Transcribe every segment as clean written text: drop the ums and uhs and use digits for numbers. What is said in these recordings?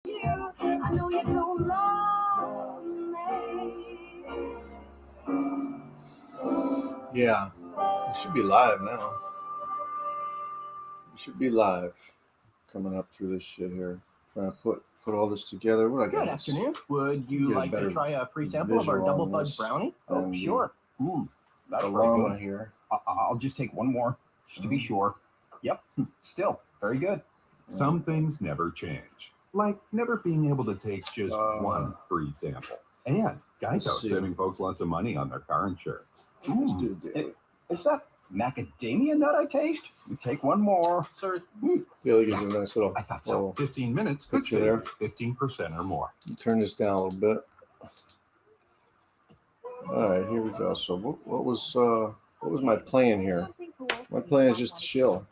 I know you don't love me. Yeah, we should be live now. We should be live. Coming up through this shit here. Trying to put all this together. What I got? Good afternoon. Would you like to try a free sample of our double fudge brownie? Oh, sure. That's very good. Here. I'll just take one more, just to be sure. Yep, still very good. Some things never change, like never being able to take just one free sample. And Geico saving folks lots of money on their car insurance. Is that macadamia nut I taste? You take one more. Sir. Feel like it's a nice little. I thought so. 15 minutes could save you 15% or more. Turn this down a little bit. All right, here we go. So what was my plan here? My plan is just to shill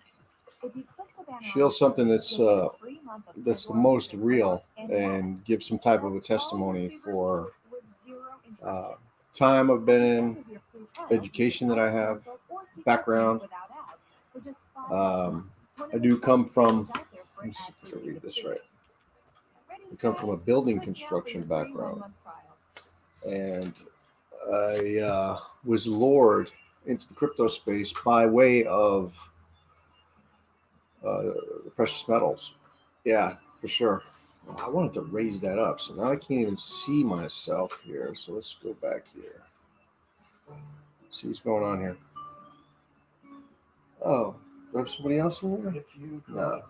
something that's the most real and give some type of a testimony for time I've been in, education that I have, background. I do come from. Let me see if I can read this right. I come from a building construction background, and I was lured into the crypto space by way of the precious metals. Yeah, for sure. I wanted to raise that up, so now I can't even see myself here. So let's go back here. See what's going on here. Oh, do I have somebody else in there? No.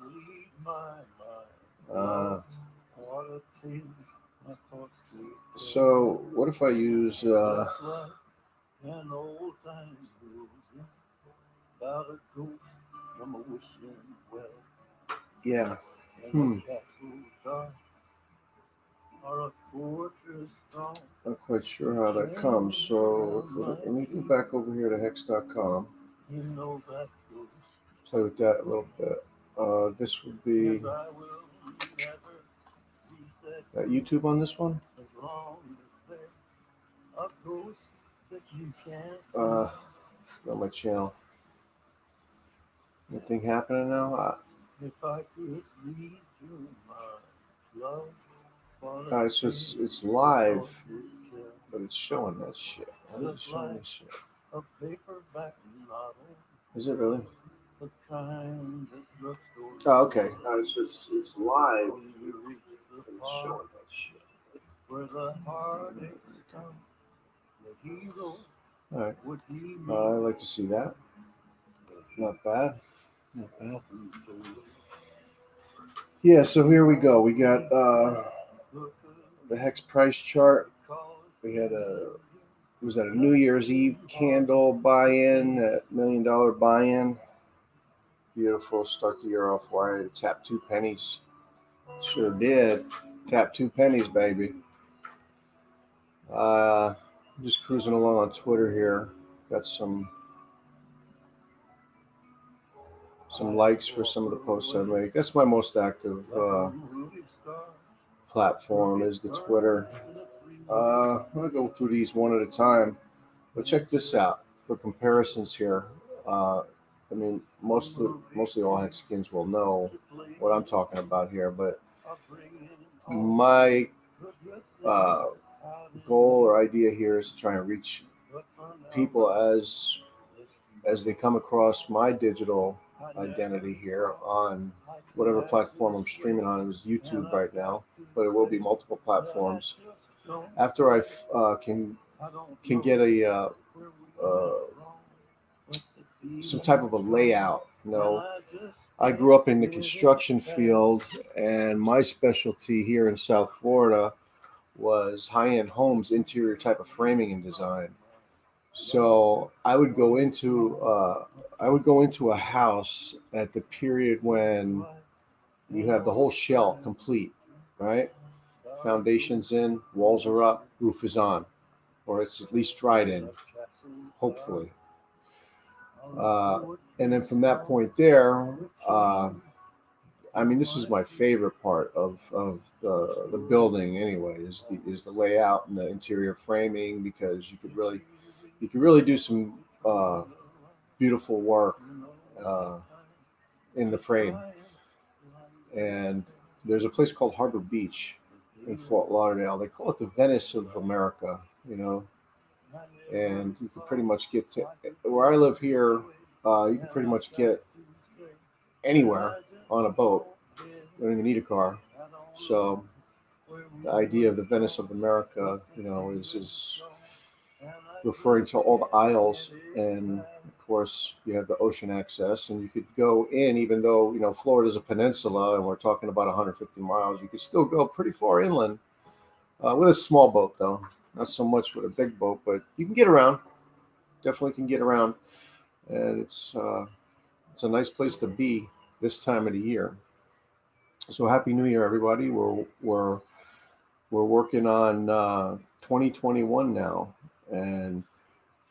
So what if I use yeah. Not quite sure how that comes. So let me go back over here to hex.com. Play with that a little bit. This would be YouTube on this one. On my channel. Anything happening now? Alright, so it's live, but it's showing that shit. Why is it showing this shit? Is it really? Oh, okay. Alright, so it's live, but it's showing that shit. Alright. I'd like to see that. Not bad. Yeah, so here we go. We got the hex price chart. We had was that a New Year's Eve candle buy-in, $1 million buy-in. Beautiful. Start the year off white. Tap 2 pennies. Sure did. Tap 2 pennies, baby. Just cruising along on Twitter here. Got some likes for some of the posts I make. That's my most active platform is the Twitter. I'm gonna go through these one at a time, but check this out for comparisons here. I mean, mostly all Hexicans will know what I'm talking about here, but my goal or idea here is to try and reach people as they come across my digital identity here on whatever platform I'm streaming on. Is YouTube right now, but it will be multiple platforms. After I can get a some type of a layout, I grew up in the construction field, and my specialty here in South Florida was high-end homes, interior type of framing and design. So I would go into a house at the period when you have the whole shell complete, right? Foundations in, walls are up, roof is on, or it's at least dried in, hopefully. And then from that point there, I mean, this is my favorite part of the building anyway, is the layout and the interior framing, because you could really do some beautiful work in the frame. And there's a place called Harbor Beach in Fort Lauderdale. They call it the Venice of America, and you can pretty much get to where I live here. You can pretty much get anywhere on a boat. You don't even need a car. So the idea of the Venice of America, is referring to all the isles, and of course you have the ocean access, and you could go in, even though Florida's a peninsula and we're talking about 150 miles. You could still go pretty far inland with a small boat, though not so much with a big boat, but you can get around. Definitely can get around, and it's a nice place to be this time of the year. So happy New Year, everybody. We're working on 2021 now, and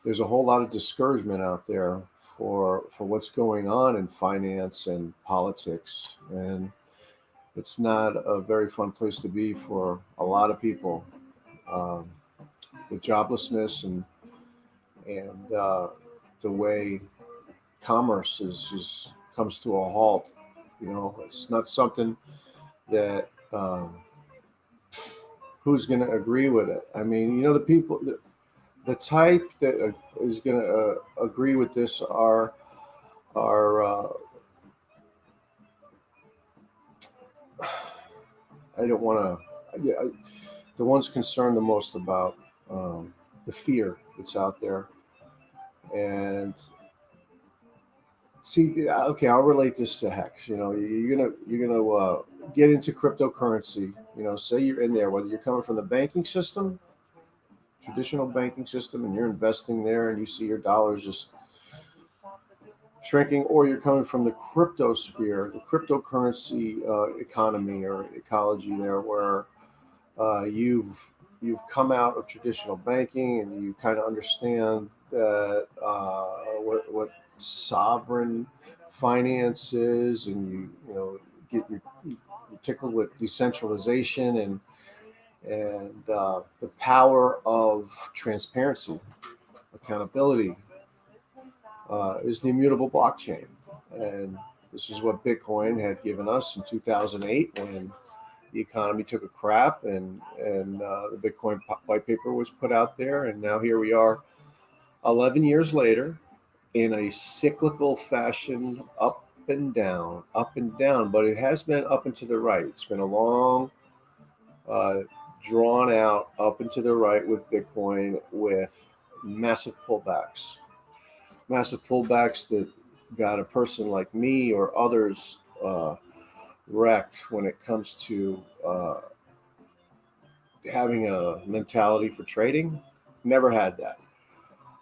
there's a whole lot of discouragement out there for what's going on in finance and politics, and it's not a very fun place to be for a lot of people. The joblessness and the way commerce is comes to a halt. It's not something that who's going to agree with it. I mean, the people, the type that is going to agree with this are I don't want to. The ones concerned the most about the fear that's out there, and see, okay, I'll relate this to Hex. You're gonna get into cryptocurrency. Say you're in there, whether you're coming from the banking system, traditional banking system, and you're investing there, and you see your dollars just shrinking, or you're coming from the crypto sphere, the cryptocurrency economy or ecology there, where you've come out of traditional banking and you kind of understand that what sovereign finance is, and you tickled with decentralization and the power of transparency, accountability. Is the immutable blockchain. And this is what Bitcoin had given us in 2008 when the economy took a crap, and the Bitcoin white paper was put out there. And now here we are 11 years later in a cyclical fashion, up and down, but it has been up and to the right. It's been a long, drawn out up and to the right with Bitcoin, with massive pullbacks that got a person like me or others wrecked when it comes to having a mentality for trading. Never had that.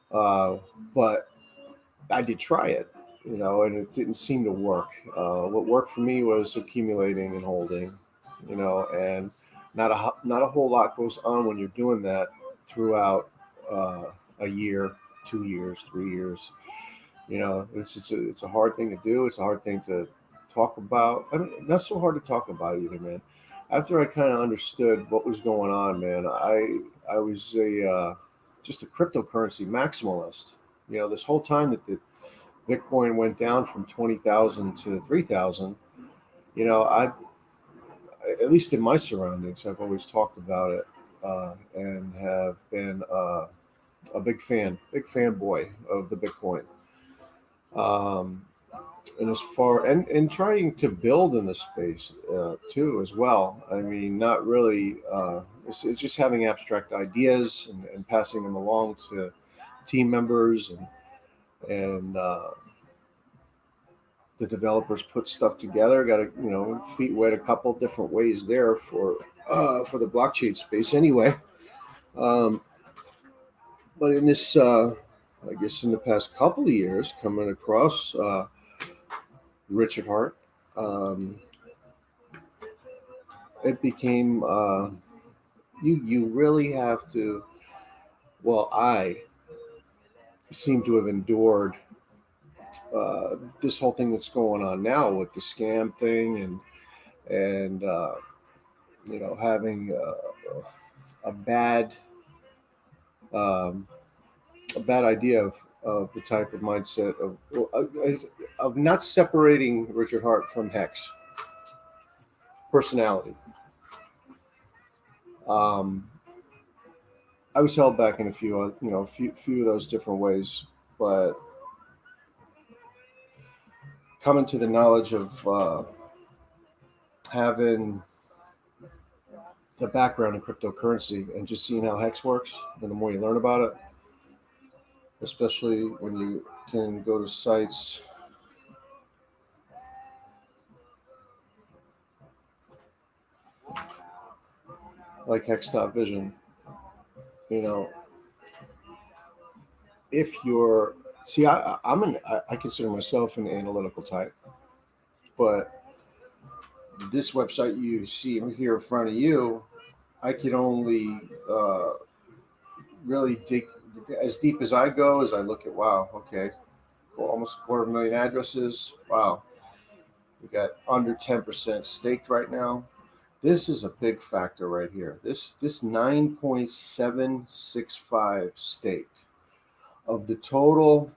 But I did try it, and it didn't seem to work. What worked for me was accumulating and holding, and not a whole lot goes on when you're doing that throughout a year, 2 years, 3 years. It's a hard thing to do. It's a hard thing to talk about. I mean, not so hard to talk about either, man. After I kind of understood what was going on, man, I was just a cryptocurrency maximalist. This whole time that the Bitcoin went down from 20,000 to 3,000, I, at least in my surroundings, I've always talked about it and have been a big fanboy of the Bitcoin. And as far and trying to build in the space too as well. I mean, not really. It's just having abstract ideas and passing them along to team members, and the developers put stuff together. Got to feet wet a couple different ways there for the blockchain space anyway. But in this, I guess in the past couple of years, coming across Richard Hart, it became you really have to. Well, I seem to have endured this whole thing that's going on now with the scam thing, and having a bad idea of the type of mindset of not separating Richard Hart from Hex. personality. I was held back in a few of those different ways, but coming to the knowledge of having the background in cryptocurrency and just seeing how Hex works, and the more you learn about it, especially when you can go to sites like Hex.vision, if you're, see, I consider myself an analytical type, but this website you see here in front of you, I can only really dig as deep as I go as I look at, wow, okay, well, almost 250,000 addresses. Wow. We got under 10% staked right now. This is a big factor right here. This 9.765 staked of the total.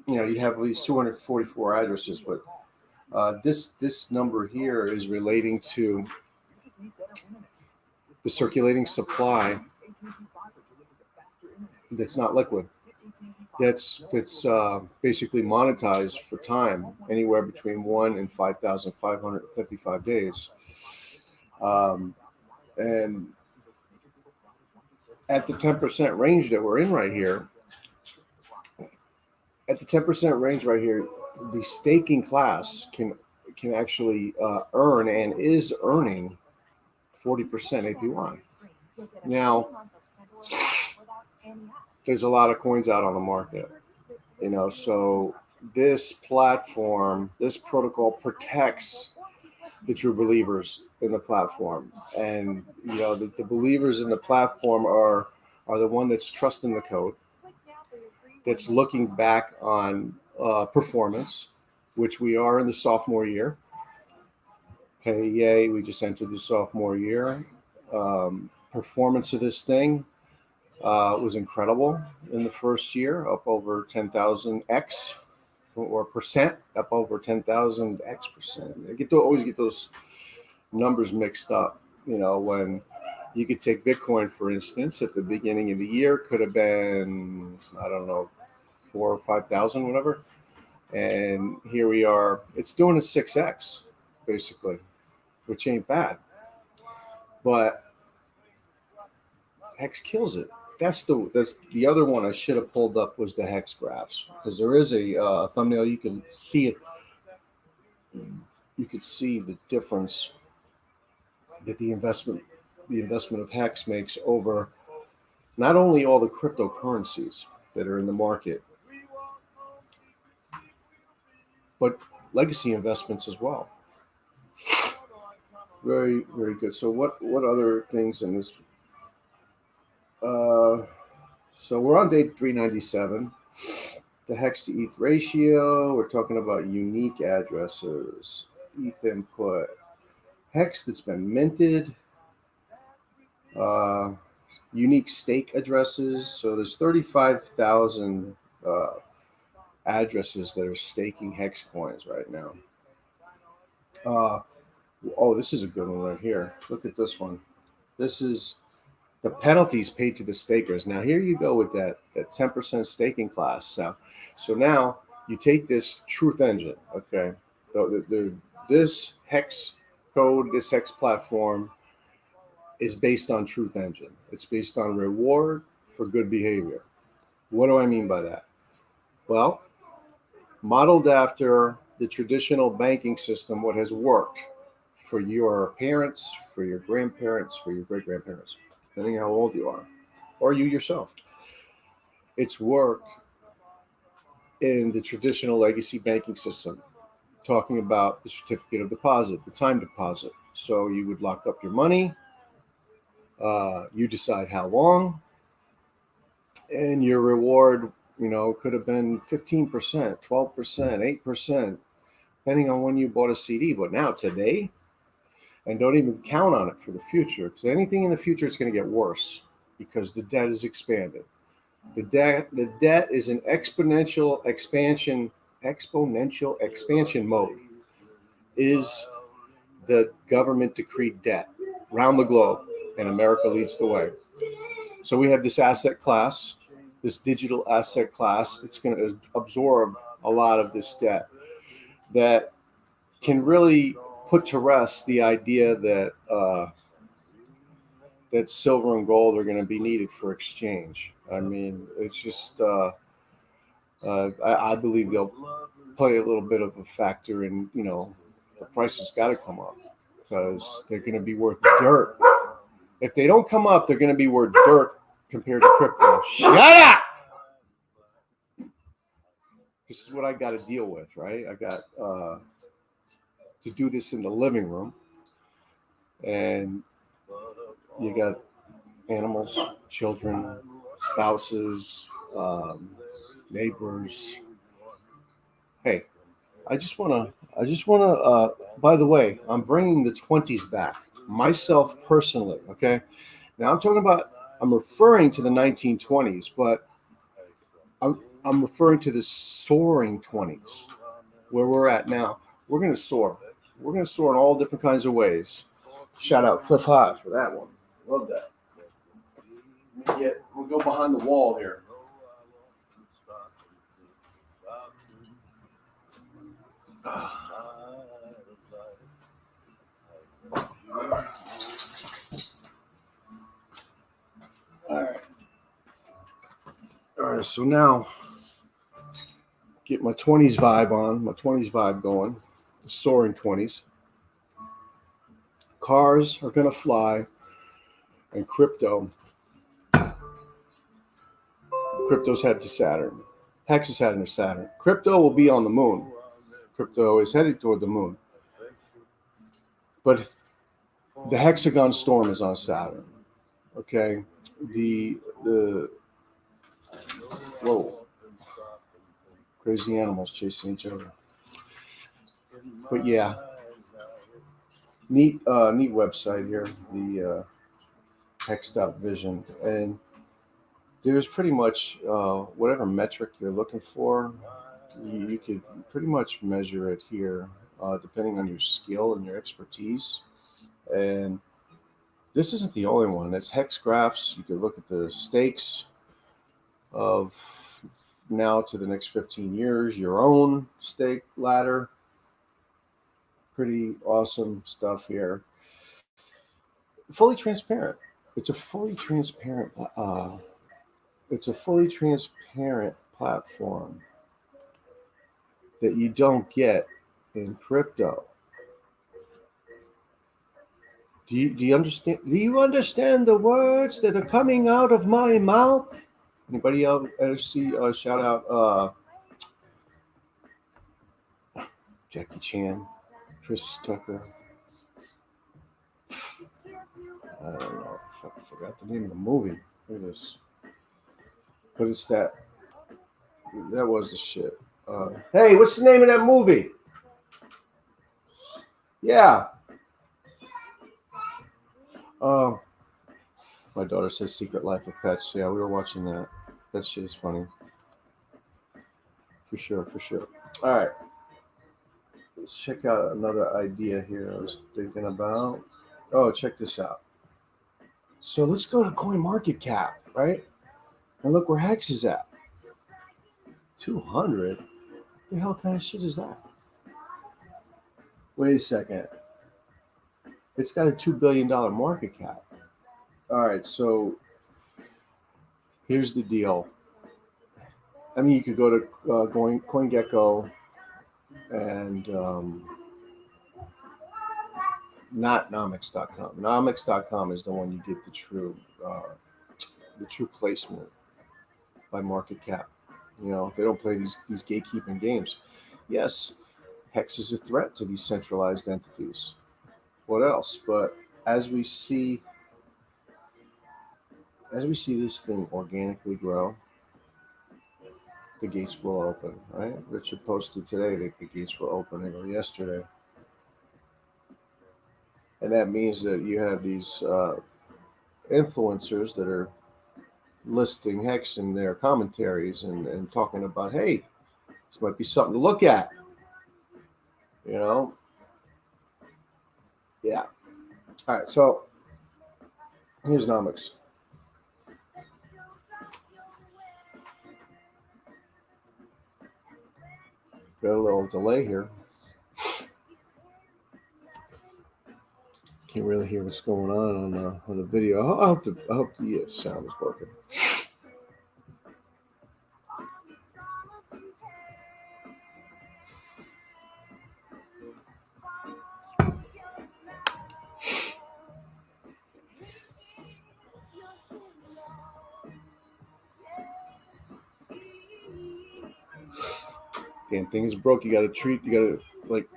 You have at least 244 addresses, but this number here is relating to the circulating supply that's not liquid. That's basically monetized for time, anywhere between 1 and 5,555 days. And at the 10% range that we're in right here, the staking class can actually earn and is earning 40% APY. Now, there's a lot of coins out on the market, so this platform, this protocol protects the true believers in the platform. And, the believers in the platform are the one that's trusting the code, that's looking back on performance, which we are in the sophomore year. Hey, yay, we just entered the sophomore year. Performance of this thing was incredible in the first year, up over 10,000x or percent, up over 10,000x percent. I always get those numbers mixed up. When you could take Bitcoin, for instance, at the beginning of the year, could have been, I don't know, 4,000 or 5,000, whatever. And here we are. It's doing a 6x, basically, which ain't bad. But Hex kills it. That's the other one I should have pulled up, was the Hex graphs, because there is a thumbnail. You can see it. You could see the difference that the investment of Hex makes over not only all the cryptocurrencies that are in the market, but legacy investments as well. Very, very good. So what other things in this? So we're on day 397. The Hex to ETH ratio. We're talking about unique addresses, ETH input, Hex that's been minted, unique stake addresses. So there's 35,000 addresses that are staking Hex coins right now. Oh, this is a good one right here. Look at this one. This is the penalties paid to the stakers. Now, here you go with that 10% staking class. So now you take this Truth Engine, okay? This Hex code, this Hex platform is based on Truth Engine. It's based on reward for good behavior. What do I mean by that? Well, modeled after the traditional banking system, what has worked for your parents, for your grandparents, for your great-grandparents, depending how old you are, or you yourself. It's worked in the traditional legacy banking system, talking about the certificate of deposit, the time deposit. So you would lock up your money, you decide how long, and your reward, could have been 15%, 12%, 8%, depending on when you bought a CD. But now, today, and don't even count on it for the future, because anything in the future is going to get worse because the debt is expanded. The debt is in exponential expansion mode. Is the government decreed debt around the globe, and America leads the way. So we have this asset class, this digital asset class that's going to absorb a lot of this debt that can really put to rest the idea that that silver and gold are going to be needed for exchange. I mean, it's just I believe they'll play a little bit of a factor in, you know, the prices got to come up because they're going to be worth dirt. If they don't come up, they're going to be worth dirt compared to crypto. Shut up! This is what I got to deal with, right? I got to do this in the living room, and you got animals, children, spouses, neighbors. Hey, I just want to, by the way, I'm bringing the 20s back, myself personally, okay? Now I'm referring to the 1920s, but I'm referring to the soaring 20s, where we're at now. We're going to soar. We're going to soar in all different kinds of ways. Shout out Cliff High for that one. Love that. We'll go behind the wall here. All right, so now get my 20s vibe on, my 20s vibe going, the soaring 20s. Cars are going to fly, and crypto's headed to Saturn. Hex is heading to Saturn. Crypto will be on the moon. Crypto is headed toward the moon. But the hexagon storm is on Saturn. Okay? Whoa. Crazy animals chasing each other. But yeah. Neat website here, the Hex.vision. And there's pretty much whatever metric you're looking for, you could pretty much measure it here, depending on your skill and your expertise. And this isn't the only one. It's hex graphs. You could look at the stakes of now to the next 15 years, your own stake ladder. Pretty awesome stuff here. Fully transparent. It's a fully transparent platform that you don't get in crypto. Do you understand? Do you understand the words that are coming out of my mouth? Anybody else see? Shout out Jackie Chan, Chris Tucker. I don't know. I forgot the name of the movie. Look at this. But it's that. That was the shit. Hey, what's the name of that movie? Yeah. My daughter says Secret Life of Pets. Yeah, we were watching that. That shit is funny. For sure. All right. Let's check out another idea here I was thinking about. Oh, check this out. So let's go to CoinMarketCap, right? And look where Hex is at. 200? What the hell kind of shit is that? Wait a second. It's got a $2 billion market cap. All right, so here's the deal. I mean, you could go to CoinGecko and not Nomics.com. Nomics.com is the one you get the true placement by market cap. You know, they don't play these gatekeeping games. Yes, Hex is a threat to these centralized entities. What else? But as we see this thing organically grow, the gates will open, right? Richard posted today that the gates were opening, or yesterday. And that means that you have these influencers that are listing Hex in their commentaries and talking about, hey, this might be something to look at. You know, Yeah. All right. So here's Nomics. Got a little delay here. Can't really hear what's going on the video. I hope the sound is working. Damn thing is broke. You gotta treat it like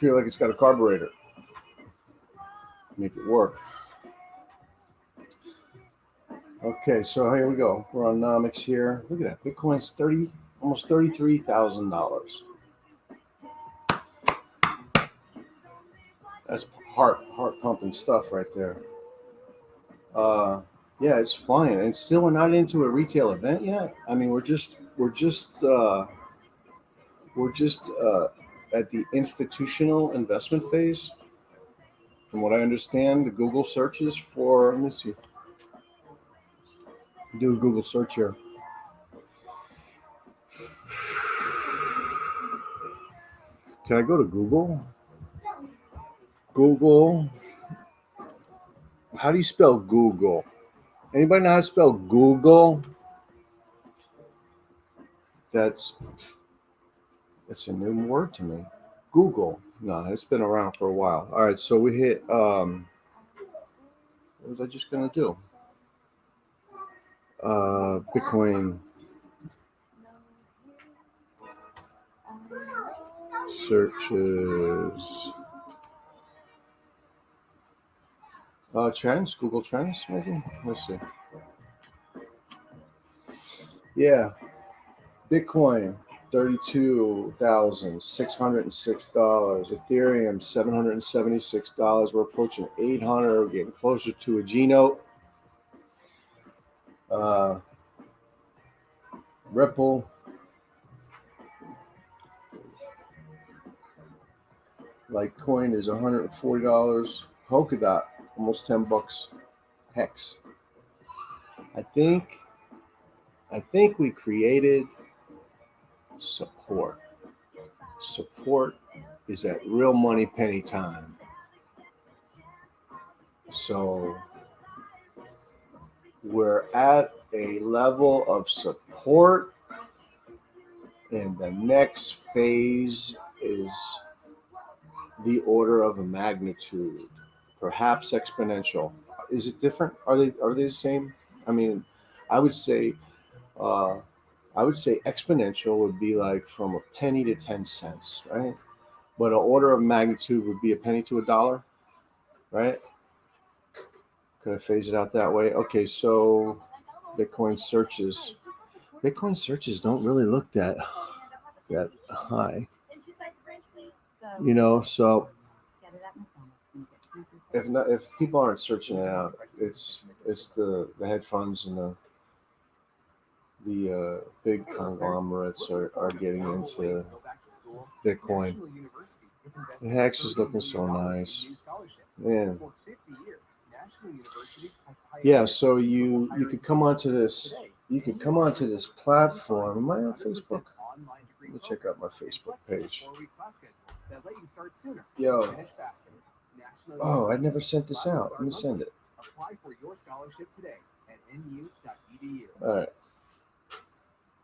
it's got a carburetor. Make it work. Okay, so here we go. We're on Nomics here. Look at that. Bitcoin's almost $33,000. That's heart pumping stuff right there. Yeah, it's flying, and still we're not into a retail event yet. I mean, we're just at the institutional investment phase. From what I understand, the Google searches for. Let me see. Do a Google search here. Can I go to Google? Google. How do you spell Google? Anybody know how to spell Google? That's a new word to me. Google. No, it's been around for a while. All right, so we hit. What was I just gonna do? Bitcoin searches. Trends, Google Trends, maybe. Let's see. Yeah, Bitcoin, $32,606. Ethereum, $776. We're approaching 800. We're getting closer to a G note. Ripple, Litecoin is $140. Polkadot, almost $10. Hex. I think we created support. Support is at real money penny time. So we're at a level of support, and the next phase is the order of a magnitude, perhaps exponential. Is it different? Are they the same? I mean, I would say exponential would be like from a penny to 10 cents, right? But an order of magnitude would be a penny to $1, right? Could I phase it out that way? Okay, so Bitcoin searches don't really look that high, so if people aren't searching it out, it's the hedge funds and the big conglomerates are getting into Bitcoin. The Hex is looking so nice, man. Yeah, so you could come onto this. You could come onto this platform. Am I on Facebook? Let me check out my Facebook page. Yo. Oh, I never sent this out. Let me send it. All right.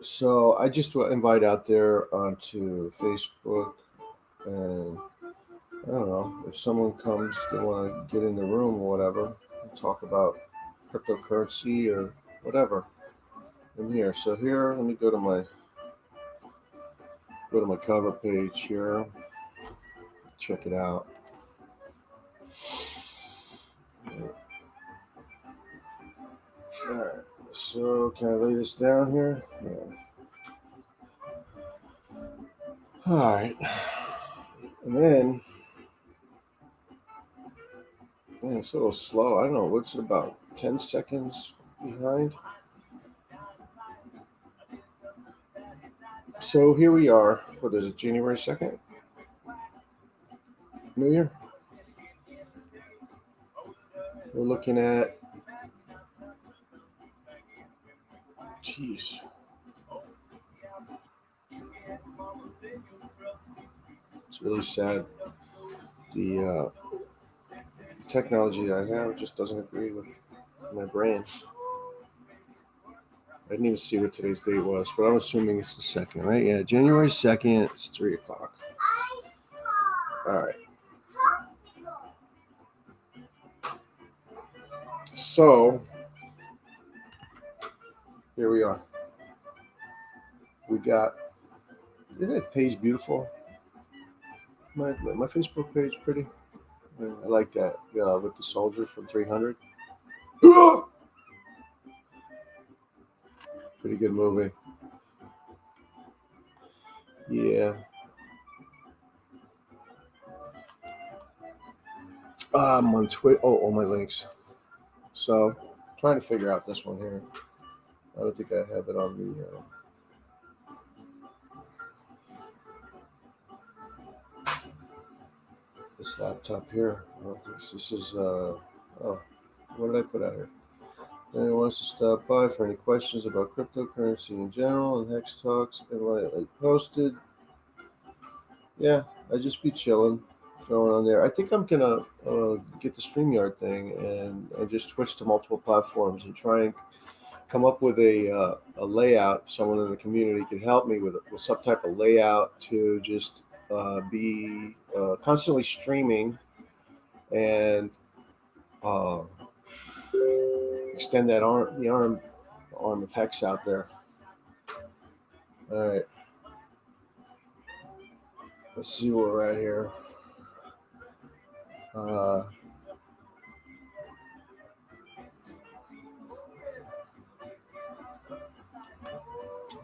So I just invite out there onto Facebook, and I don't know if someone comes, they want to get in the room or whatever, talk about cryptocurrency or whatever. I'm here. So here, let me go to my cover page here. Check it out. All right. So can I lay this down here? Yeah. All right. And then, man, it's a little slow. I don't know. What's it about? 10 seconds behind? So here we are. What is it? January 2nd? New Year? we're looking at, jeez. It's really sad. The technology I have just doesn't agree with my brain. I didn't even see what today's date was, but I'm assuming it's the 2nd, right? Yeah, January 2nd, it's 3 o'clock. All right. So, here we are. We got, isn't that page beautiful? My Facebook page pretty. I like that with the soldier from 300. Pretty good movie. Yeah. I'm on Twitter. Oh, all my links. So, trying to figure out this one here. I don't think I have it on the. This laptop here. This is. Oh, what did I put out here? Anyone wants to stop by for any questions about cryptocurrency in general and Hex Talks and what I posted. Yeah, I just be chilling, going on there. I think I'm gonna get the StreamYard thing and just switch to multiple platforms and try and come up with a layout. Someone in the community can help me with some type of layout to just be constantly streaming and extend that arm of Hex out there. All right. Let's see where we're at here.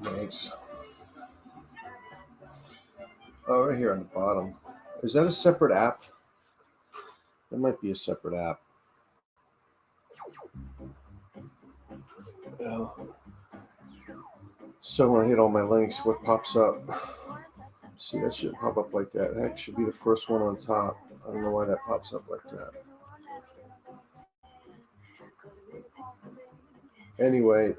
Nice. Oh, right here on the bottom. Is that a separate app? That might be a separate app. Yeah. So when I hit all my links, what pops up? See, that shouldn't pop up like that. That should be the first one on top. I don't know why that pops up like that. Anyway,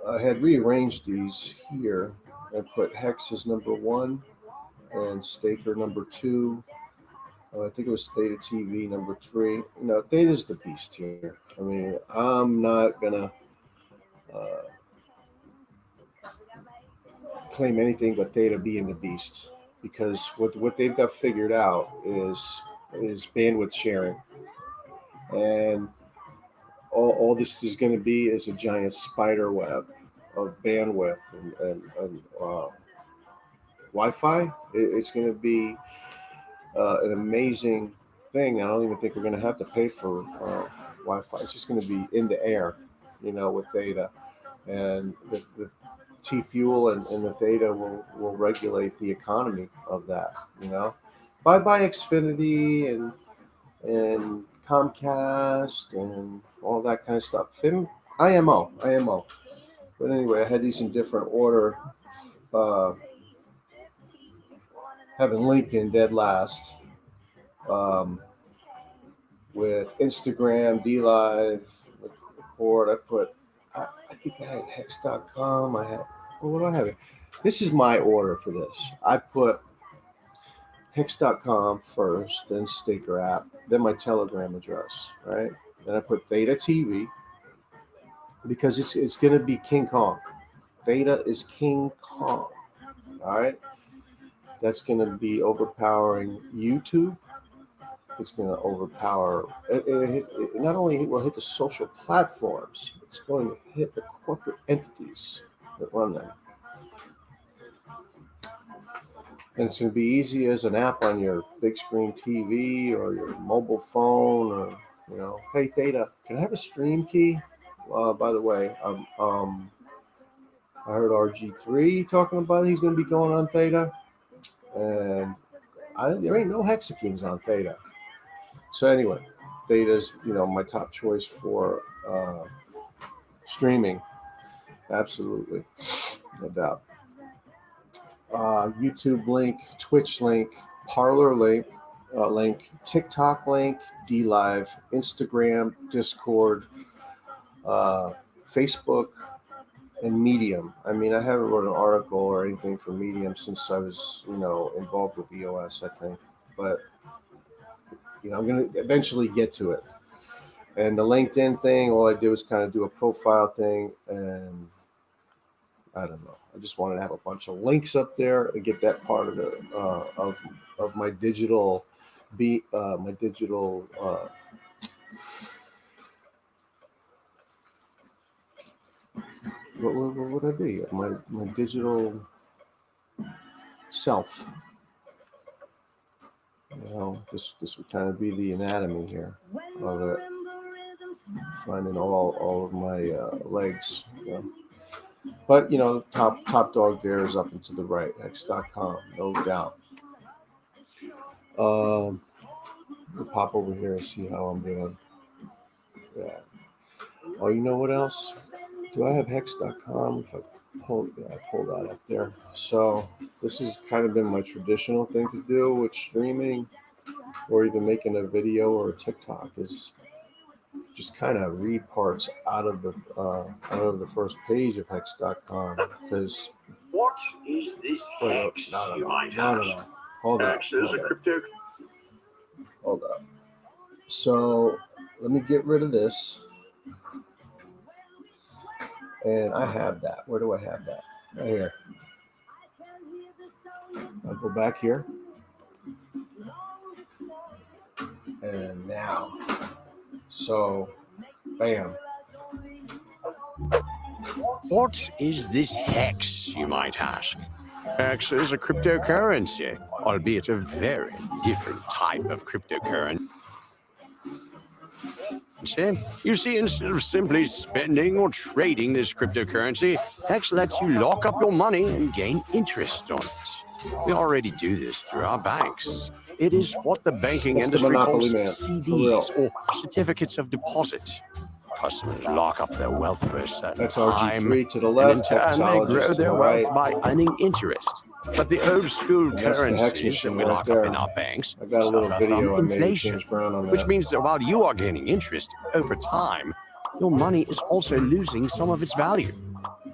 I had rearranged these here. I put Hex as number 1 and Staker number 2. I think it was Theta TV number 3. No, Theta's the beast here. I mean, I'm not gonna claim anything but Theta being the beast, because what they've got figured out is bandwidth sharing, and all this is going to be is a giant spider web of bandwidth and Wi-Fi. It's going to be an amazing thing. I don't even think we're going to have to pay for Wi-Fi. It's just going to be in the air, with Theta, and the T-Fuel and the Theta will regulate the economy of that. Bye Xfinity and Comcast and all that kind of stuff. IMO. But anyway, I had these in different order. Having LinkedIn dead last. With Instagram, DLive, Record. I think I had Hex.com. What do I have? This is my order for this. I put Hex.com first, then Staker app, then my Telegram address, right? Then I put Theta TV because it's going to be King Kong. Theta is King Kong, all right? That's going to be overpowering YouTube. It's going to overpower. It not only will hit the social platforms, it's going to hit the corporate entities that run them. And it's going to be easy as an app on your big screen TV or your mobile phone, or hey Theta, can I have a stream key? By the way, I heard RG3 talking about he's going to be going on Theta, and there ain't no hexakings on Theta. So anyway, Theta's my top choice for streaming, absolutely, no doubt. YouTube link, Twitch link, Parlor link, link, TikTok link, D Live, Instagram, Discord, Facebook, and Medium. I mean, I haven't wrote an article or anything for Medium since I was, involved with EOS, I think. But, I'm going to eventually get to it. And the LinkedIn thing, all I did was kind of do a profile thing, and I don't know. I just wanted to have a bunch of links up there and get that part of the of my digital what would I be? My digital self. This would kind of be the anatomy here of it. Finding all of my legs. But top dog there is up and to the right. Hex.com, no doubt. We'll pop over here and see how I'm doing. Yeah. Oh, you know what else? Do I have Hex.com? If I pull that up there. So this has kind of been my traditional thing to do with streaming, or even making a video or a TikTok, is just kind of read parts out of the first page of Hex.com, because what is this Hex? No. Hold up. Hex is a crypto. Hold up. So let me get rid of this. And I have that. Where do I have that? Right here. I'll go back here. And now. So, bam. What is this Hex, you might ask? Hex is a cryptocurrency, albeit a very different type of cryptocurrency. You see, instead of simply spending or trading this cryptocurrency, Hex lets you lock up your money and gain interest on it. We already do this through our banks. It is what the banking industry calls CDs, or certificates of deposit. Customers lock up their wealth for a certain time, RG3 to the left, and in turn they grow their wealth right. by earning interest. But the old school currencies that we lock up in our banks I got a little suffer video from I made inflation, James Brown on that. which means that while you are gaining interest over time, your money is also losing some of its value.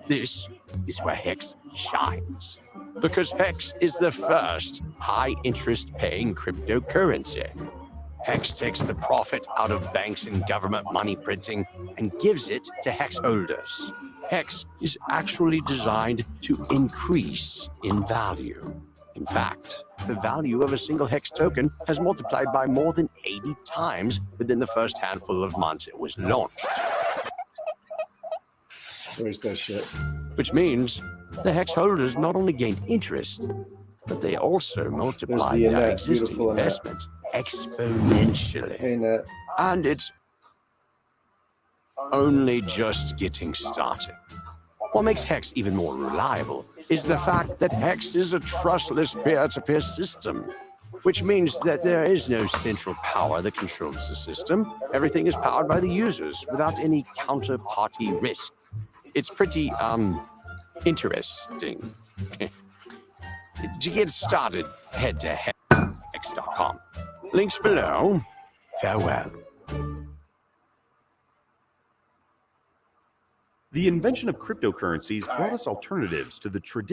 This is where Hex shines, because Hex is the first high-interest paying cryptocurrency. Hex takes the profit out of banks and government money printing and gives it to Hex holders. Hex is actually designed to increase in value. In fact, the value of a single Hex token has multiplied by more than 80 times within the first handful of months it was launched. Where's that shit? Which means the Hex holders not only gained interest, but they also multiplied their existing investment exponentially. Hey, Nat. And it's only just getting started. What makes Hex even more reliable is the fact that Hex is a trustless peer-to-peer system, which means that there is no central power that controls the system. Everything is powered by the users without any counterparty risk. It's pretty, interesting. To get started, head to hex.com. Links below. Farewell. The invention of cryptocurrencies brought us alternatives to the So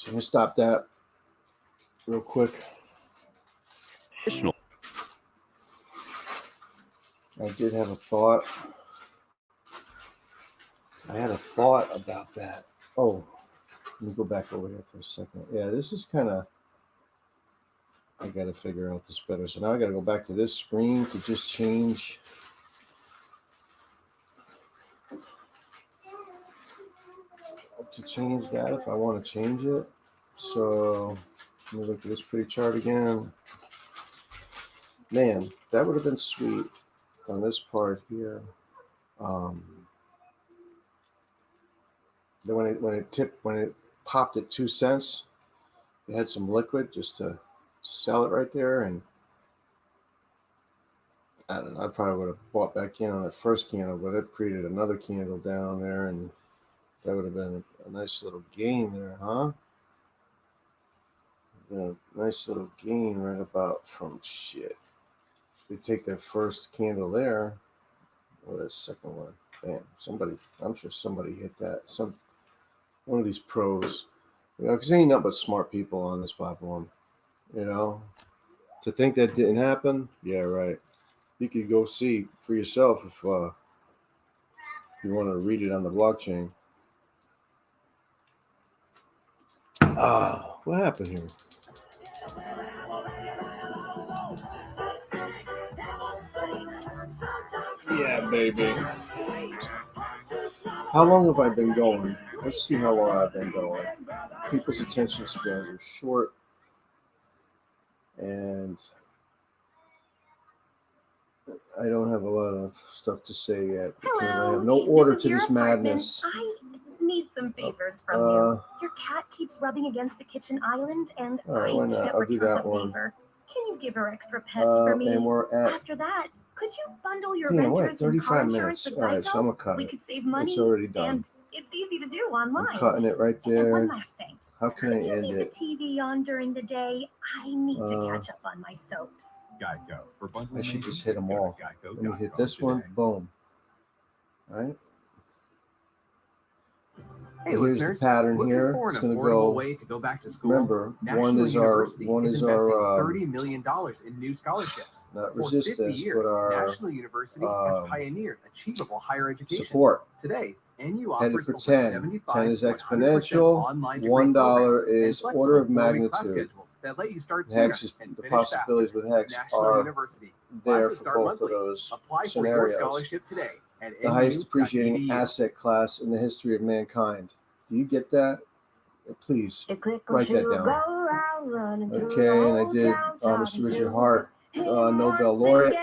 let me stop that real quick. traditional. I did have a thought. I had a thought about that. Oh, let me go back over here for a second. Yeah, this is kind of, I got to figure out this better. So now I got to go back to this screen to just change. To change that if I want to change it. So let me look at this pretty chart again. Man, that would have been sweet on this part here. Then when it popped at 2 cents, it had some liquid just to sell it right there, and I don't know, I probably would have bought back in on that first candle, but it created another candle down there, and that would have been a nice little gain there, huh? nice little gain right about from shit. If they take their first candle there, or the second one, bam! I'm sure somebody hit that. One of these pros, because there ain't nothing but smart people on this platform. To think that didn't happen, yeah, right. You could go see for yourself if you want to read it on the blockchain. What happened here? Yeah, baby. How long have I been going? Let's see how long I've been going. People's attention spans are short, and I don't have a lot of stuff to say yet because I have no order to this madness. I need some favors from you. Your cat keeps rubbing against the kitchen island, and all right, I why not? can't I'll do return that the one. favor. Can you give her extra pets for me? And we're at. After that, could you bundle your Damn, renters and 35 car minutes. insurance with All right, Geico? so I'm gonna cut We it. could save money. It's already done. And it's easy to do online. I'm cutting it right And there. one last thing. How can I Could you end leave it? the TV on during the day? I need to catch up on my soaps. Geico. For bundling I should maintenance, just hit them go to all. Let me hit this one. geico.com Boom. All right. Hey, Here's listeners, the pattern looking here. for an It's going to affordable go. way to go back to school? Remember, National one is University our is investing $30 million in new scholarships. not For 50 resistance, years, but our National University has pioneered achievable higher education. support. Today, NU Headed offers for over 10. 75 10 is 100% exponential. online degree $1 programs and is flexible order of growing class magnitude. schedules that let you start sooner Hex is and the finish possibilities faster. with Hex National are University. there Classes for start both monthly. of those Apply for scenarios. your scholarship today at The highest appreciating nu.edu. asset class in the history of mankind. Do you get that? Please write that down. Okay, and I did Mr. Richard Hart, Nobel laureate.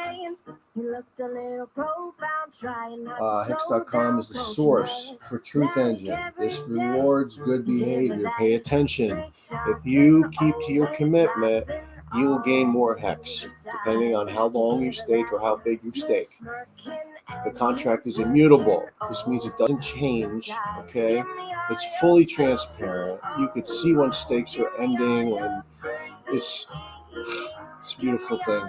Hex.com is the source for Truth Engine. This rewards good behavior. Pay attention. If you keep to your commitment, you will gain more Hex, depending on how long you stake or how big you stake. The contract is immutable. This means it doesn't change, okay? It's fully transparent. You could see when stakes are ending, when it's a beautiful thing.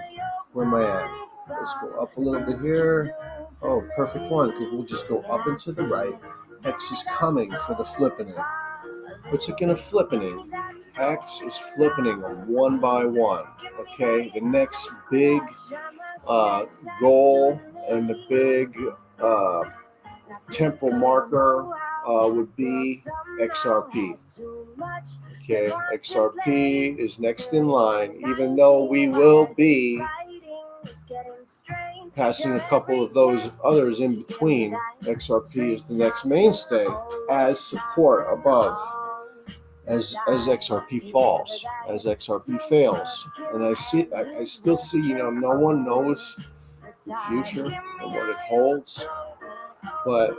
Where am I at? Let's go up a little bit here. Oh, perfect one, because we'll just go up and to the right. Hex is coming for the flippening. What's it going to flippening? Hex is flippening one by one, okay? The next big goal and the big temporal marker would be XRP. Okay, XRP is next in line, even though we will be passing a couple of those others in between. XRP is the next mainstay as support above. As XRP falls, as XRP fails, and I still see, no one knows the future and what it holds. But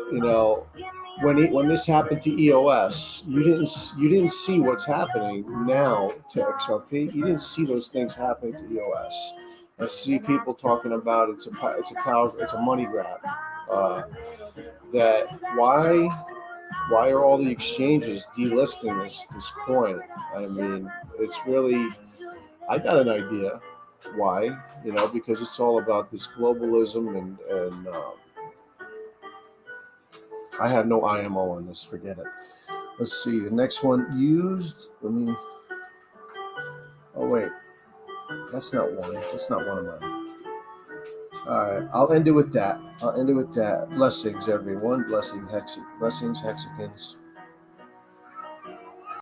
when this happened to EOS, you didn't see what's happening now to XRP. You didn't see those things happening to EOS. I see people talking about it's a money grab. That why are all the exchanges delisting this coin? I mean, it's really, I got an idea why, because it's all about this globalism and I have no IMO on this, forget it. Let's see, the next one used, oh wait, that's not one of mine. All right, I'll end it with that. Blessings, everyone. Blessings, Hexicans.